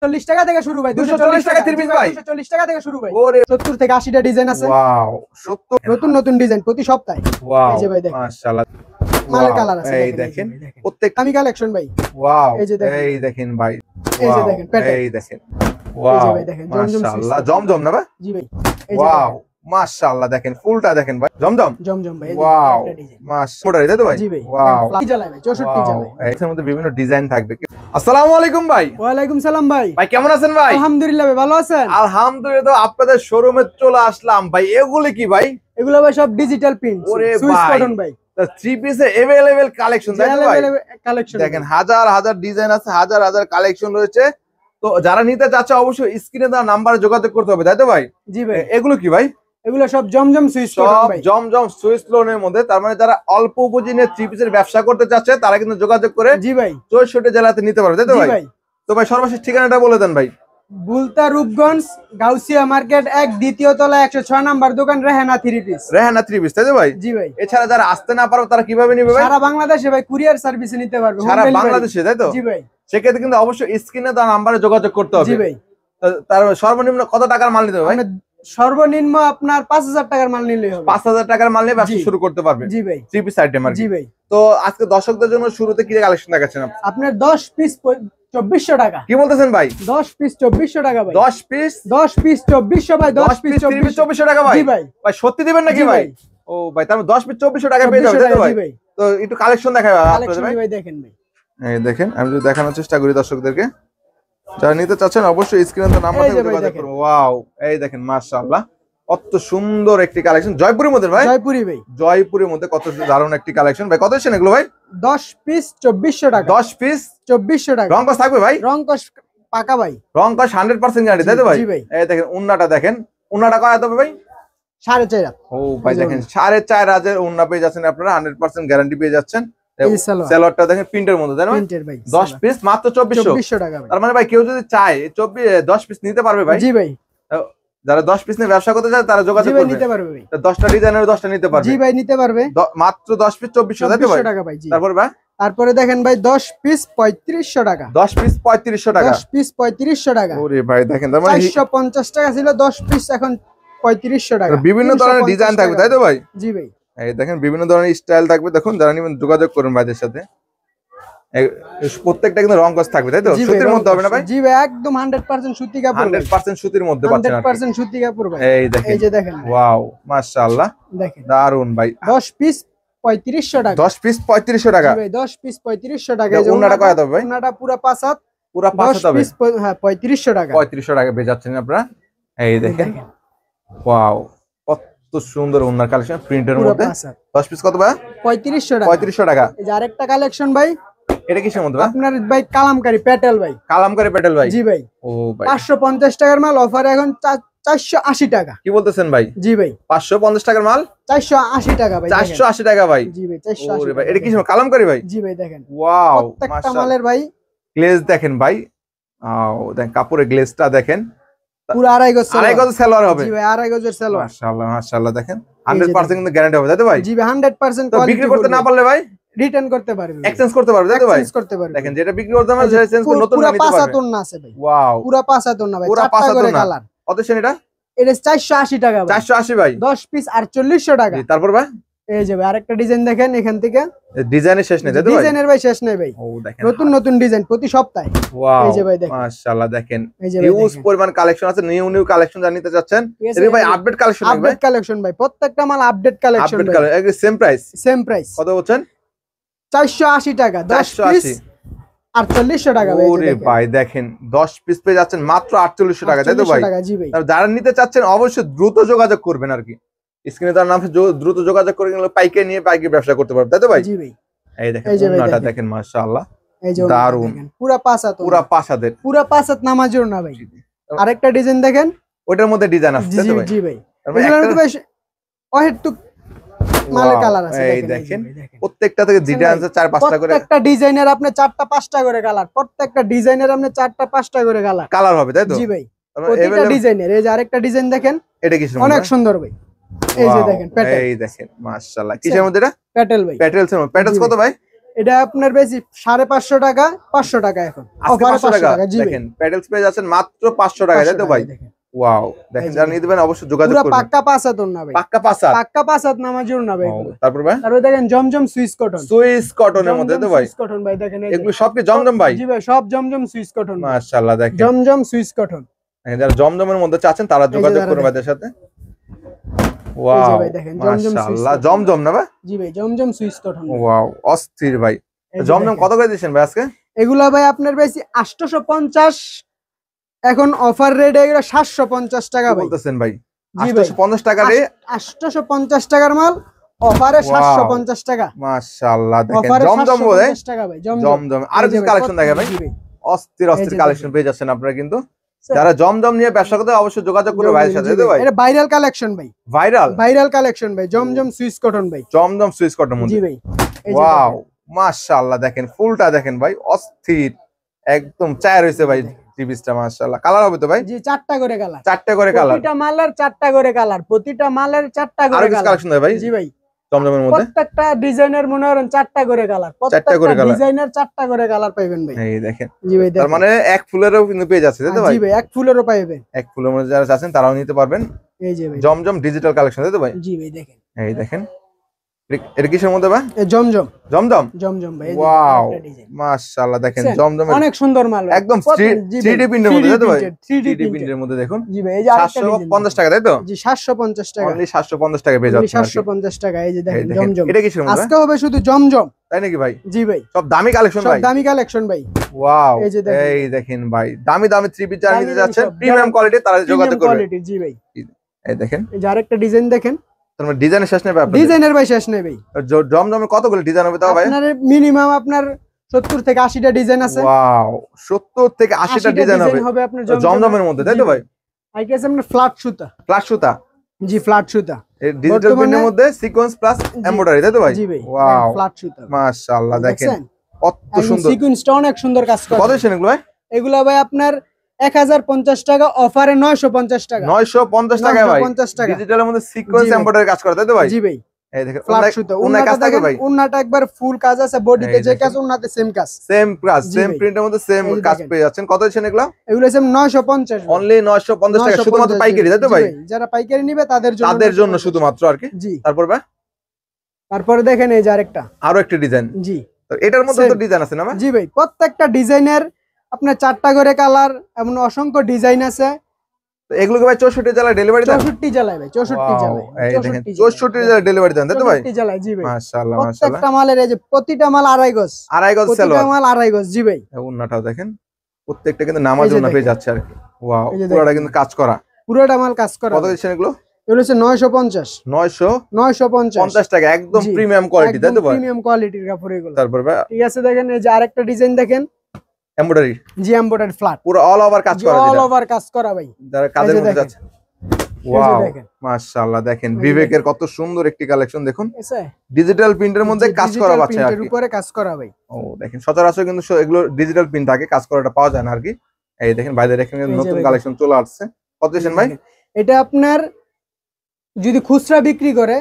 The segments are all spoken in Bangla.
40 টাকা থেকে শুরু ভাই, 240 টাকা থ্রি পিস ভাই, 240 টাকা থেকে শুরু ভাই। ওরে 70 থেকে 80 টা ডিজাইন আছে। ওয়াও 70 নতুন নতুন ডিজাইন প্রতি সপ্তাহে। ওয়াও এই যে ভাই দেখেন মাশাআল্লাহ, মালের কালার আছে, এই দেখেন প্রত্যেক আমি কালেকশন ভাই। ওয়াও এই যে দেখেন, এই দেখেন ভাই, এই যে দেখেন প্যাটার্ন, এই দেখেন ওয়াও ভাই দেখেন মাশাআল্লাহ, জমজম না ভাই? জি ভাই, এই যে ওয়াও মাশাআল্লাহ, দেখেন ফুলটা দেখেন ভাই, জমজম জমজম ভাই। ওয়াও মাশাআল্লাহ, তাই তো ভাই? জি ভাই, ওয়াও ফ্লাই জ্বালায় ভাই, 64 জ্বালায়। এর মধ্যে বিভিন্ন ডিজাইন থাকবে। আসসালামু আলাইকুম ভাই। ওয়ালাইকুম সালাম ভাই। ভাই কেমন আছেন ভাই? আলহামদুলিল্লাহ ভাই, ভালো আছেন? আলহামদুলিল্লাহ, তো আপনাদের শোরুমে চলে আসলাম ভাই। এগুলি কি ভাই? এগুলো ভাই সব ডিজিটাল প্রিন্ট, ওরে সুইস ভাই, কটন ভাই। থ্রি পিসে अवेलेबल কালেকশন, তাই তো ভাই? কালেকশন দেখেন হাজার হাজার ডিজাইন আছে, হাজার হাজার কালেকশন রয়েছে। তো যারা নিতে চাচ্ছে অবশ্যই স্ক্রিনে দেওয়া নাম্বারে যোগাযোগ করতে হবে, তাই তো ভাই? জি ভাই, এগুলো কি ভাই? এগুলো সব জমজম সুইস কটন সব ভাই, জমজম সুইস লোনের মধ্যে। তার মানে যারা অল্প পুঁজি নিয়ে থ্রি পিসের ব্যবসা করতে চাচ্ছে তারা কিন্তু যোগাযোগ করে জি ভাই 64 জেলাতে নিতে পারবে, তাই তো জি ভাই? ভাই। তো ভাই সর্বশেষ ঠিকানাটা বলে দেন ভাই। বুলতা রূপগঞ্জ গাউসিয়া মার্কেট 1 দ্বিতীয় তলা 106 নাম্বার দোকান, Rehana three piece. Rehana three piece, তাই তো ভাই? জি ভাই। এছাড়া যারা আসতে না পারবে তারা কিভাবে নিবে ভাই? সারা বাংলাদেশে ভাই কুরিয়ার সার্ভিসে নিতে পারবে, সারা বাংলাদেশে, তাই তো? জি ভাই সেক্ষেত্রে কিন্তু অবশ্যই স্ক্রিনে দেওয়া নাম্বারে যোগাযোগ করতে হবে। জি ভাই। তার সর্বনিম্ন কত টাকার মাল নিতে হবে ভাই? সর্বনিম্ন আপনার 5000 টাকার মাল নিলেই হবে। 5000 টাকার মাল নিয়ে ব্যবসা শুরু করতে পারবে। জি ভাই থ্রি পিস আইটেম আর কি। জি ভাই। তো আজকে দর্শকদের জন্য শুরুতে কি কালেকশন দেখাচ্ছেন আপনি? আপনার 10 পিস 2400 টাকা। কি বলতেছেন ভাই? 10 পিস 2400 টাকা ভাই। 10 পিস 2400 ভাই, 10 পিস 2400 টাকা ভাই? জি ভাই। ভাই সত্যি দিবেন নাকি জি ভাই? ভাই। ও ভাই, তার 10 পিস 2400 টাকা পেয়ে যাবে, তাই তো ভাই? জি ভাই। তো একটু কালেকশন দেখাই আপনাদের কালেকশন ভাই। ভাই দেখেন ভাই। এই দেখেন, আমি যদি দেখানোর চেষ্টা করি দর্শকদেরকে, যারা নিতে চাচ্ছেন অবশ্যই স্ক্রিনে নাম্বার থেকে যোগাযোগ করুন। ওয়াও, এই দেখেন মাশাআল্লাহ, কত সুন্দর একটি কালেকশন। জয়পুরের মধ্যে ভাই? জয়পুরি ভাই, জয়পুরের মধ্যে কত দারুণ একটি কালেকশন ভাই। কত এসেছেন এগুলো ভাই? 10 পিস 2400 টাকা। 10 পিস 2400 টাকা। রং কস থাকবে ভাই? রং কস পাকা ভাই, রং কস 100% গ্যারান্টি, তাই তো ভাই? জি ভাই। এই দেখেন উন্নাটা দেখেন, উন্নাটা কত হবে ভাই? 4.5 ও ভাই দেখেন 4.5 হাজার উন্না পেয়ে যাচ্ছেন আপনারা, 100% গ্যারান্টি পেয়ে যাচ্ছেন। সেলরটা দেখেন প্রিন্টের মধ্যে, তাই না? প্রিন্টের ভাই 10 পিস মাত্র 2400 টাকা ভাই। তার মানে ভাই কেউ যদি চায় 10 পিস নিতে পারবে ভাই? জি ভাই। যারা 10 পিস নিয়ে ব্যবসা করতে চায় তারা যোগাযোগ করবে, নিতে পারবে ভাই। 10টা ডিজাইনের 10টা নিতে পারবে। জি ভাই নিতে পারবে। মাত্র 10 পিস 2400, তাই তো ভাই? টাকা ভাই। জি। তারপর ভাই তারপরে দেখেন ভাই 10 পিস 3500 টাকা। 10 পিস 3500 টাকা। 10 পিস 3500 টাকা। ওরে ভাই দেখেন, তার মানে 450 টাকা ছিল 10 পিস, এখন 3500 টাকা। বিভিন্ন ধরনের ডিজাইন থাকবে, তাই তো ভাই? জি ভাই। এই দেখেন বিভিন্ন ধরনের স্টাইল থাকবে, দেখুন যারা নিবেন যোগাযোগ করুন ভাইদের সাথে। প্রত্যেকটা কিন্তু রং কস থাকবে, তাই তো? সুতির মধ্যে হবে না ভাই? জি ভাই, একদম 100% সুতি কাপড়, 100% সুতির মধ্যে পাচ্ছেন আপনি। 100% সুতি কাপড় ভাই। এই দেখেন, এই যে দেখেন ওয়াও মাশাআল্লাহ, দেখেন দারুন ভাই। 10 পিস 3500 টাকা। 10 পিস 3500 টাকা। জি ভাই 10 পিস 3500 টাকা। এই যে উন্নাটা কত হবে ভাই? উন্নাটা পুরো 5 হাত, পুরো 5 হাত হবে। 10 পিস হ্যাঁ 3500 টাকা। 3500 টাকা পেয়ে যাচ্ছেন আপনারা। এই দেখেন ওয়াও, কত সুন্দর উন্নার কালেকশন প্রিন্টের মধ্যে। 10 পিস কত ভাই? 3500 টাকা। 3500 টাকা। এই যে আরেকটা কালেকশন ভাই, এটা কিসের মধ্যে ভাই? আপনার ভাই কালামকারী প্যাটেল ভাই। কালামকারী প্যাটেল ভাই? জি ভাই। ও ভাই 550 টাকার মাল, অফারে এখন 480 টাকা। কি বলতেছেন ভাই? জি ভাই। 550 টাকার মাল 480 টাকা ভাই। 480 টাকা ভাই? জি ভাই 480 ওরে ভাই, এটা কিসের কালামকারী ভাই? জি ভাই দেখেন ওয়াও প্রত্যেকটা মাশাআল্লাহ, মালের ভাই গ্লেজ দেখেন ভাই। ও দেখেন কাপড়ের গ্লেজটা দেখেন, পুরো আড়াই গজ সেলর হবে। জি ভাই, আড়াই গজের সেলর। মাশাআল্লাহ মাশাআল্লাহ, দেখেন 100% কিন্তু গ্যারান্টি হবে, তাই তো ভাই? জি ভাই 100% তো বিক্রি করতে না পারলে ভাই রিটার্ন করতে পারবে, এক্সচেঞ্জ করতে পারবে, তাই তো ভাই? এক্সচেঞ্জ করতে পারবে। দেখেন যেটা বিক্রি করতে পারবে সেটা চেঞ্জ করে নতুন পুরো নিতে পারবে। 5 হাতন না আছে ভাই। ওয়াও পুরো 5 হাতন না ভাই, পুরো 5 চারটা করে হাতন না। কালার। কত সেন এটা? এটা 480 টাকা ভাই। 480 ভাই। 10 পিস 4800 টাকা। জি, তারপর ভাই এই যে ভাই আরেকটা ডিজাইন দেখেন এখান থেকে। ডিজাইনের শেষ নেই, তাই তো ভাই? ডিজাইনের ভাই শেষ নেই ভাই। ও দেখেন নতুন নতুন ডিজাইন প্রতি সপ্তাহে। ওয়াও এই যে ভাই দেখেন মাশাআল্লাহ, দেখেন এই যে ভাই হিউজ দেখেন। পরিমাণ কালেকশন আছে, নিউ নিউ কালেকশন যা নিতে যাচ্ছেন। এটা ভাই আপডেট কালেকশন ভাই? আপডেট কালেকশন ভাই, প্রত্যেকটা মাল আপডেট কালেকশন আপডেট ভাই। কালেকশন একদম সেম প্রাইস। Same price. কত বলছেন? 480 টাকা। 10 পিস 4800 টাকা ভাই। ওরে ভাই দেখেন 10 পিস পেয়ে যাচ্ছেন মাত্র 4800 টাকা, তাই তো ভাই? জি ভাই। যারা নিতে চাচ্ছেন অবশ্যই দ্রুত যোগাযোগ করবেন আর কি। স্ক্রিনে তার নাম দ্রুত যোগাযোগ করে গেলে পাইকারি নিয়ে পাইকারি ব্যবসা করতে পারবে, তাই তো ভাই? জি ভাই। এই দেখেন উন্নাটা দেখেন মাশাআল্লাহ, এই যে দারুন, পুরো 5 হাত, পুরো 5 হাতের, পুরো 5 হাত নামাজের না ভাই। আরেকটা ডিজাইন দেখেন, ওটার মধ্যে ডিজাইন আছে, তাই তো ভাই? জি ভাই। তারপরে এগুলোর মধ্যে ভাই অহেতুক মালের কালার আছে। এই দেখেন প্রত্যেকটা থেকে ডিজাইন আছে 4-5টা করে। প্রত্যেকটা ডিজাইনের আপনি 4টা 5টা করে কালার, প্রত্যেকটা ডিজাইনের আপনি 4টা 5টা করে কালার হবে, তাই তো? জি ভাই। প্রত্যেকটা ডিজাইনের। এই যে আরেকটা ডিজাইন দেখেন, এটা কিসের মধ্যে? অনেক সুন্দর ভাই। এই যে দেখেন প্যাটেল। এই দেখেন মাশাআল্লাহ, কিসের মধ্যে এটা? প্যাটেল ভাই। প্যাটেলস এর মধ্যে। প্যাটেলস কত ভাই? এটা আপনার বেশি 550 টাকা, 500 টাকা এখন আজকে অফারে 500 টাকা। জি ভাই। দেখেন প্যাডেলস পেয়ে যাচ্ছেন মাত্র 500 টাকা, তাই তো ভাই? ওয়াও, দেখেন যারা নিতে পারেন অবশ্যই যোগাযোগ পুরো করবেন। পাক্কা 5 হাত না ভাই, পাক্কা 5 হাত, পাক্কা 5 হাত নামার জন্য না ভাই। তারপর ভাই তারপর দেখেন জমজম সুইস কটন, সুইস কটনের মধ্যে তো ভাই? সুইস কটন ভাই দেখেন, এগুলো সব কি জমজম ভাই? জি ভাই সব জমজম সুইস কটন, মাশাআল্লাহ। দেখেন জমজম সুইস কটন, যারা জমজমের মধ্যে চাচ্ছেন তারা যোগাযোগ করবেন ভাইদের সাথে। ওয়াও মাশাআল্লাহ, জমজম না ভাই? জি ভাই জমজম সুইস কটন। ওয়াও অস্থির ভাই। জমজম কত করে দিচ্ছেন ভাই আজকে? এগুলা ভাই আপনার বেশি 850, এখন অফার রেট এগুলো 750 টাকা ভাই। বলতেছেন ভাই 850 টাকা রে? 850 টাকার মাল অফারে 750 টাকা। মাশাআল্লাহ দেখেন জমজম বলে টাকা ভাই, জমজম। আর কিছু কালেকশন দেখেন ভাই, অস্থির অস্থির কালেকশন পেয়ে যাচ্ছেন আপনারা। কিন্তু যারা জমজম নিয়ে ব্যবসা করতে অবশ্যই যোগাযোগ করবে ভাইয়ের সাথে, তাই তো ভাই? এটা ভাইরাল কালেকশন ভাই, ভাইরাল কালেকশন ভাই, জমজম সুইস কটন ভাই, জমজম সুইস কটন মধ্যে। জি ভাই ওয়াও মাশাআল্লাহ, দেখেন ফুলটা দেখেন ভাই, অস্থির একদম চায় রয়েছে ভাই টিভিসটা। মাশাআল্লাহ কালার হবে তো ভাই? জি 4টা করে কালার, 4টা করে কালার, প্রতিটা মালের 4টা করে কালার, প্রতিটা মালের 4টা করে কালার। আর কালেকশন দেয় ভাই? জি ভাই জমজমের মধ্যে প্রত্যেকটা ডিজাইনের মনে করেন 4টা করে কালার, প্রত্যেকটা ডিজাইনের 4টা করে কালার পাবেন ভাই। এই দেখেন, জি ভাই তার মানে এক ফুলেরও কিন্তু পেয়ে যাচ্ছে, তাই তো ভাই? জি ভাই এক ফুলেরও পাবেন, এক ফুলের মধ্যে যারা চাচ্ছেন তারাও নিতে পারবেন। এই যে ভাই জমজম ডিজিটাল কালেকশন, তাই তো ভাই? জি ভাই দেখেন, এই দেখেন এটা কিসের মধ্যে ভাই? জমজম, জমজম জমজম ভাই। ওয়াও মাশাআল্লাহ, দেখেন জমজমের অনেক সুন্দর মাল একদম 3D প্রিন্টের মধ্যে, তাই তো ভাই? 3D প্রিন্টের মধ্যে দেখুন। জি ভাই এই যে 750 টাকা, তাই তো? জি 750 টাকা, অনলি 750 টাকা পেয়ে যাচ্ছেন। 750 টাকা। এই যে দেখেন জমজম, এটা কিসের মধ্যে? আজকে হবে শুধু জমজম, তাই নাকি ভাই? জি ভাই সব দামি কালেকশন ভাই, সব দামি কালেকশন ভাই। ওয়াও এই দেখেন ভাই, দামি দামি 3 পিস যারা নিতে যাচ্ছেন প্রিমিয়াম কোয়ালিটি, তারা যোগাযোগ করবেন। জি ভাই এই দেখেন, এই যে আরেকটা ডিজাইন দেখেন, তোমার ডিজাইনের শেষ নেবে আপনাদের? ডিজাইনের ভাই শেষ নেই ভাই। জমজমের কতগুলো ডিজাইন হবে তাও ভাই? আপনার মিনিমাম আপনার 70 থেকে 80টা ডিজাইন আছে। ওয়াও 70 থেকে 80টা ডিজাইন হবে আপনার জমজমের মধ্যে, তাই তো ভাই? আইটি আছে আপনার ফ্ল্যাট সুতা, ফ্ল্যাট সুতা, জি ফ্ল্যাট সুতা, এই ডিজিটাল প্রিন্টের মধ্যে সিকোয়েন্স প্লাস এমব্রয়ডারি, তাই তো ভাই? জি ভাই ওয়াও ফ্ল্যাট সুতা মাশাআল্লাহ, দেখেন কত সুন্দর সিকোয়েন্সটা, অনেক সুন্দর কাজ করে। কত দিচ্ছেন এগুলো ভাই? এগুলা ভাই আপনার 1050 টাকা, অফারে 950 টাকা। 950 টাকা ভাই, 950 টাকা। ডিজিটালের মধ্যে সিকোয়েন্স এমব্রয়ডারি কাজ করে, তাই তো ভাই? জি ভাই এই দেখেন ফ্ল্যাট সুতা, ওন্নায় কাজ থাকে ভাই? ওন্নাটা একবার ফুল কাজ আছে, বডিতে যে কাজ ওন্নাতে সেম কাজ, সেম কাজ, সেম প্রিন্টের মধ্যে সেম কাজ পেয়ে যাচ্ছেন। কত দিচ্ছেন এগুলো? এগুলো আছে 950, অনলি 950 টাকা, শুধুমাত্র পাইকারি, তাই তো ভাই? যারা পাইকারি নিবে তাদের জন্য শুধুমাত্র আর কি। জি তারপর ভাই তারপরে দেখেন এই যে আরেকটা, আরো একটা ডিজাইন। জি এটার মধ্যে তো ডিজাইন আছে না ভাই? জি ভাই প্রত্যেকটা ডিজাইনের আপনার 4টা করে কালার, এমন অসংখ্য ডিজাইন আছে। এগুলোকে ভাই 64 জেলায় ডেলিভারি দেন? 64 জেলায় ভাই, 64 জেলায়, এই দেখেন 64 জেলায় ডেলিভারি দেন, তাই তো ভাই? 64 জেলায়, জি ভাই মাশাআল্লাহ মাশাআল্লাহ। প্রত্যেকটা মালের এই যে প্রতিটা মাল 2.5 গজ, 2.5 গজ সেল, প্রতিটা মাল 2.5 গজ, জি ভাই। ওন্নাটাও দেখেন প্রত্যেকটা কিন্তু নামাজ ওন্না পেয়ে যাচ্ছে আর কি। ওয়াও পুরোটা কিন্তু কাজ করা, পুরোটা মাল কাজ করা। কত দিচ্ছেন এগুলো? এগুলো হচ্ছে 950 টাকা, একদম প্রিমিয়াম কোয়ালিটি, তাই তো ভাই? প্রিমিয়াম কোয়ালিটির কাপড় এগুলো। তারপর ভাই ঠিক আছে দেখেন এই যে আরেকটা ডিজাইন দেখেন, এমব্রয়ডারি, জি এমব্রয়ডারি ফ্ল্যাট, পুরো অল ওভার কাজ করা, অল ওভার কাজ করা ভাই, যারা কাজের মধ্যে যাচ্ছে। ওয়াও মাশাআল্লাহ, দেখেন বিবেকের কত সুন্দর একটি কালেকশন দেখুন, ডিজিটাল প্রিন্টের মধ্যে কাজ করা আছে আর কি, উপরে কাজ করা ভাই। ও দেখেন সচরাচর কিন্তু এগুলো ডিজিটাল প্রিন্ট থাকে, কাজ করাটা পাওয়া যায় না আর কি। এই দেখেন বাইরে এখানে নতুন কালেকশন চলে আসছে। কত দিচ্ছেন ভাই? এটা আপনার যদি খুচরা বিক্রি করে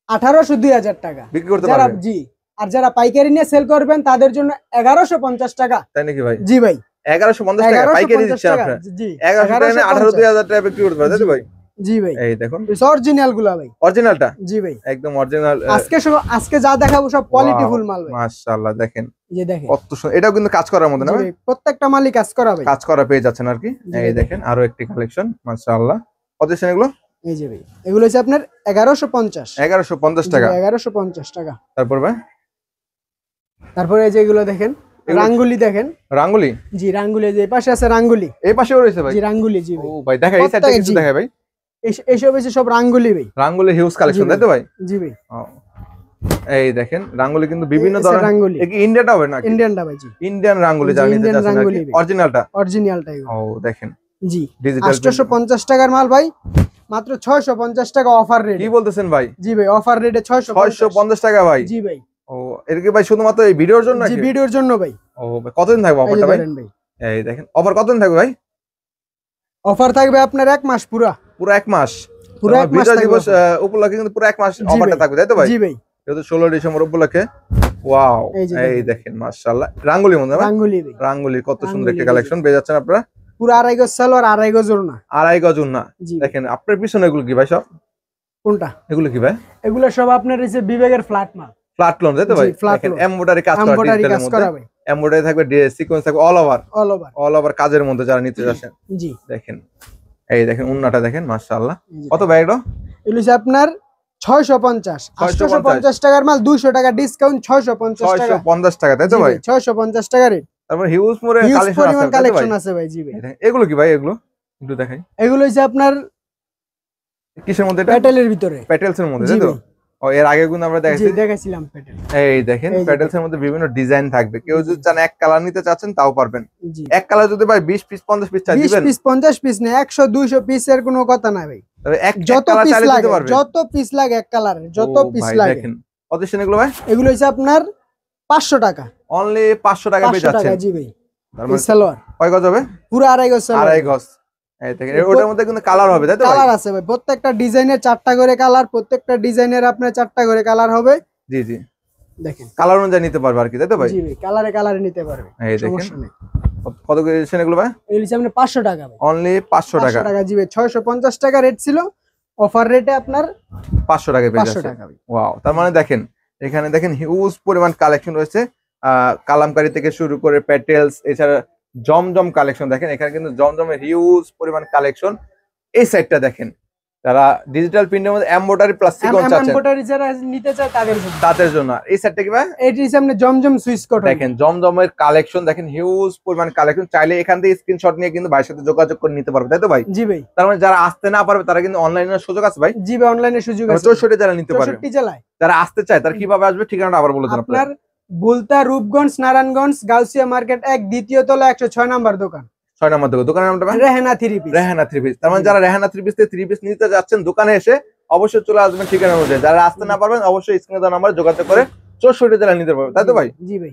1800 2000 টাকা বিক্রি করতে পারবেন, জি। আর যারা পাইকারি নিয়ে সেল করবেন তাদের জন্য 1150 টাকা। তাই নাকি ভাই? জি ভাই 1150 টাকা পাইকারি দিচ্ছেন আপনারা? জি 1100 টাকা 18 2000 টাকা বিক্রি করতে পারবেন, তাই তো ভাই? জি ভাই এই দেখুন অরিজিনাল গুলা ভাই, অরিজিনালটা, জি ভাই একদম অরিজিনাল। আজকে যা দেখাবো সব কোয়ালিটি ফুল মাল ভাই। মাশাআল্লাহ দেখেন, এই যে দেখেন কত সুন্দর, এটাও কিন্তু কাজ করার মধ্যে না ভাই? প্রত্যেকটা মালই কাজ করা ভাই, কাজ করা পেয়ে যাচ্ছেন আর কি। এই দেখেন আরো একটি কালেকশন, মাশাআল্লাহ। কত দিচ্ছেন এগুলো? এই যে ভাই এগুলো হচ্ছে আপনার 1150 টাকা, 1150 টাকা। তারপর ভাই তারপরে এই যে এগুলো দেখেন, রাঙ্গুলি দেখেন, রাঙ্গুলি, জি রাঙ্গুলি, যে পাশে আছে রাঙ্গুলি, এই পাশেও রয়েছে ভাই? জি রাঙ্গুলি, জি ও ভাই দেখা এই সাইডে কিছু দেখায় ভাই, এইসব হচ্ছে সব রাঙ্গুলি ভাই, রাঙ্গুলি হিউজ কালেকশন, তাই তো ভাই? জি ভাই এই দেখেন রাঙ্গুলি কিন্তু বিভিন্ন ধরনের রাঙ্গুলি, কি ইন্ডিয়াটা হবে নাকি? ইন্ডিয়ানটা ভাই, জি ইন্ডিয়ান রাঙ্গুলি জানি নিতে চাচ্ছেন নাকি? অরিজিনালটা ও দেখেন, জি ডিজিটাল 850 টাকার মাল ভাই, মাত্র 650 টাকা অফার রেট। কি বলতেছেন ভাই? জি ভাই অফার রেটে 650 টাকা ভাই? জি ভাই। ও এর কি ভাই শুধুমাত্র এই ভিডিওর জন্য নাকি? জি ভিডিওর জন্য ভাই। ও কতদিন থাকবে অফারটা ভাই? এই দেখেন অফার কতদিন থাকবে ভাই? অফার থাকবে আপনার 1 মাস, পুরো 1 মাস, পুরো 1 মাস বিজয় দিবস উপলক্ষে কিন্তু পুরো 1 মাস অফারটা থাকবে, তাই তো ভাই? জি ভাই যেহেতু 16 ডিসেম্বর উপলক্ষে ওয়াও, এই যে এই দেখেন মাশাআল্লাহ, রাঙ্গুলির মধ্যে ভাই, রাঙ্গুলি ভাই, রাঙ্গুলি কত সুন্দর রাঙ্গুলি একটা কালেকশন পেয়ে যাচ্ছেন আপনারা। পুরো 2.5 গজ সালোয়ার, 2.5 গজ ওড়না। 2.5 গজ ওড়না। জি দেখেন আপনার পিছনে এগুলো কি ভাই সব? কোনটা? এগুলো কি ভাই? এগুলো সব আপনার হচ্ছে বিবেকের ফ্ল্যাট মাল, ফ্ল্যাট লোন, তাই তো ভাই? জি, flat দেখেন loan। এমব্রয়ডারি কাজ করা, এমব্রয়ডারি ডিজিটালের কাজ মধ্যে করা ভাই, এমব্রয়ডারি থাকবে, সিকোয়েন্স থাকবে, all over, all over. All over কাজের মধ্যে যারা নিতে যাচ্ছেন। জি দেখেন এই দেখেন উন্নাটা দেখেন মাশাআল্লাহ। এই যে কত ভাই এটা? এগুলো হচ্ছে আপনার 650, 850 টাকার মাল 200 টাকা ডিসকাউন্ট, 650 টাকা, 650 টাকা, তাই তো ভাই? 650 টাকা রেট। তারপর হিউজ মোরে হিউজ কালেকশন পরিমাণ আছে, তাই তো ভাই? কালেকশন আছে ভাই। জি ভাই, দেখেন, এগুলো কি ভাই? এগুলো একটু দেখাই, এগুলো হচ্ছে আপনার কিসের মধ্যে এটা? প্যাটেলের ভিতরে। প্যাটেলস এর মধ্যে, জি তাই তো? ভাই, ও এর আগে কিন্তু আমরা জি দেখাইছি। দেখাইছিলাম প্যাটেল। এই দেখেন এই যে প্যাটেলস এর মধ্যে বিভিন্ন ডিজাইন থাকবে, কেউ যদি চান এক কালার নিতে চাচ্ছেন তাও পারবেন। জি এক কালার যদি ভাই 20 পিস 50 পিস চাই 20 দিবেন, পিস 50 পিস না, 100 200 পিসের কোনো কথা না ভাই। তবে এক যত কালার পিস চাইলে লাগে, দিতে পারবেন। যত পিস লাগে এক কালারের, যত ও পিস ভাই লাগে। দেখেন কত সেন এগুলো ভাই? এগুলো হচ্ছে আপনার 500 টাকা, অনলি 500 টাকা পেয়ে 500 টাকা। যাচ্ছেন। জি ভাই, তার এই মানে সালোয়ার কয় গজ হবে? পুরো 2.5 গজ সালোয়ার। 2.5 গজ। এই দেখেন ওটার মধ্যে কিন্তু কালার হবে, তাই তো ভাই? কালার আছে ভাই, প্রত্যেকটা ডিজাইনের 4টা করে কালার, প্রত্যেকটা ডিজাইনের আপনার 4টা করে কালার হবে। জি জি, দেখেন কালার অনুযায়ী নিতে পারবে আর কি, তাই তো ভাই? জি ভাই, কালারে কালারে নিতে পারবে, এই দেখেন সমস্যা নেই। কত করে দিচ্ছেন এগুলো ভাই? এগুলো হচ্ছে আপনার 500 টাকা ভাই, অনলি 500 টাকা। 500 টাকা। জি ভাই, 650 টাকা রেট ছিল, অফার রেটে আপনার 500 টাকায় পেয়ে 500 যাচ্ছেন। টাকা ভাই। ওয়াও, তার মানে দেখেন এখানে দেখেন হিউজ পরিমাণ কালেকশন রয়েছে, কালামকারী থেকে শুরু করে প্যাটেলস, এছাড়া জমজম কালেকশন। দেখেন এখানে কিন্তু জমজমের হিউজ পরিমাণ কালেকশন। এই সাইডটা দেখেন, যারা ডিজিটাল প্রিন্টের মধ্যে এমব্রয়ডারি প্লাস সিকোয়েন্স চাচ্ছেন এমব্রয়ডারি যারা নিতে চায় তাদের জন্য। তাদের জন্য। আর এই সাইডটা কি ভাই? এটি হচ্ছে আপনার জমজম সুইচ কটন। দেখেন জমজমের কালেকশন দেখেন, হিউজ পরিমাণ কালেকশন। চাইলে এখান থেকে স্ক্রিনশট নিয়ে কিন্তু ভাইয়ের সাথে যোগাযোগ করে নিতে পারবে, তাই তো ভাই? জি ভাই, তার মানে যারা আসতে না পারবে তারা কিন্তু অনলাইনের সুযোগ আছে ভাই। জি ভাই, অনলাইনে সুযোগ আছে। 64 যারা নিতে পারবে, 64 জেলায়। যারা আসতে চায় তারা কিভাবে আসবে ঠিকানাটা আবার বলে দেন আপনারা। আপনার বুলতা, রূপগঞ্জ, নারায়ণগঞ্জ, গাউসিয়া মার্কেট 1 দ্বিতীয় তলা 106 নাম্বার দোকান, 6 নম্বর দোকানের নামটা ভাই? রেহানা 3 পিস। রেহানা 3 পিস। তার মানে যারা রেহানা 3 পিস থেকে 3 পিস নিতে যাচ্ছেন দোকানে এসে অবশ্যই চলে আসবেন ঠিকানা অনুযায়ী। যারা আসতে না পারবেন অবশ্যই স্ক্রিনে দেওয়া নাম্বারে যোগাযোগ করে 64 জেলা নিতে পারবে, তাই তো ভাই? জি ভাই।